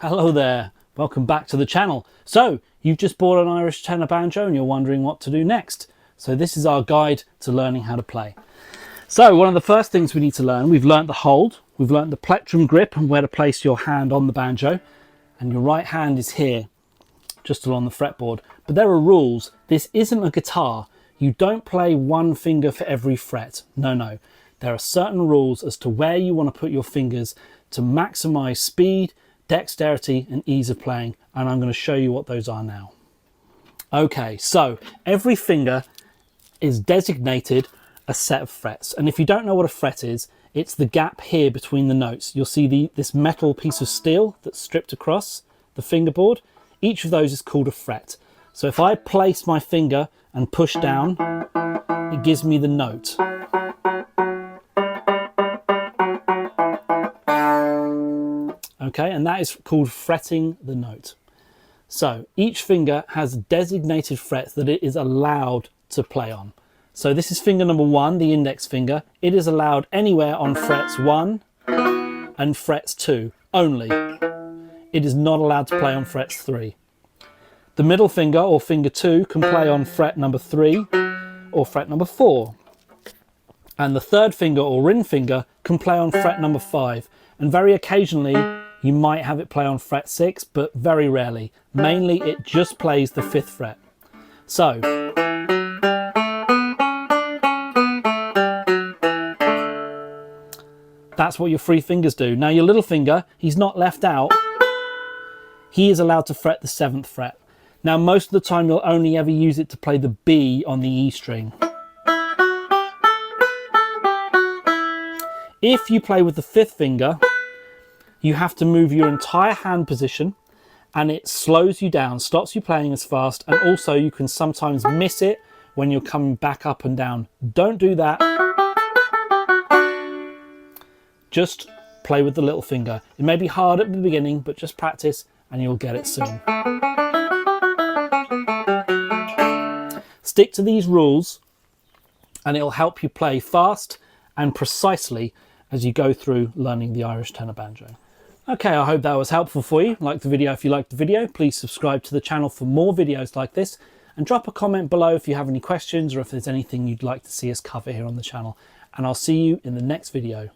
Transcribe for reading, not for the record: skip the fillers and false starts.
Hello there, welcome back to the channel. So you've just bought an Irish tenor banjo and you're wondering what to do next. So this is our guide to learning how to play. So one of the first things we need to learn, we've learnt the hold, we've learnt the plectrum grip and where to place your hand on the banjo, and your right hand is here, just along the fretboard. But there are rules. This isn't a guitar. You don't play one finger for every fret. No. There are certain rules as to where you want to put your fingers to maximize speed, dexterity and ease of playing, and I'm going to show you what those are now. Okay, so every finger is designated a set of frets, and if you don't know what a fret is, it's the gap here between the notes. You'll see this metal piece of steel that's stripped across the fingerboard. Each of those is called a fret. So if I place my finger and push down, it gives me the note. Okay, and that is called fretting the note. So each finger has designated frets that it is allowed to play on. So this is finger number 1, the index finger. It is allowed anywhere on frets 1 and frets 2 only. It is not allowed to play on frets 3. The middle finger, or finger 2, can play on fret number 3 or fret number 4. And the third finger, or ring finger, can play on fret number 5. And very occasionally, you might have it play on fret 6, but very rarely. Mainly, it just plays the 5th fret. So, that's what your 3 fingers do. Now, your little finger, he's not left out. He is allowed to fret the 7th fret. Now, most of the time, you'll only ever use it to play the B on the E string. If you play with the 5th finger, you have to move your entire hand position and it slows you down, stops you playing as fast, and also you can sometimes miss it when you're coming back up and down. Don't do that. Just play with the little finger. It may be hard at the beginning, but just practice and you'll get it soon. Stick to these rules and it'll help you play fast and precisely as you go through learning the Irish tenor banjo. Okay, I hope that was helpful for you. Like the video if you liked the video. Please subscribe to the channel for more videos like this, and drop a comment below if you have any questions or if there's anything you'd like to see us cover here on the channel. And I'll see you in the next video.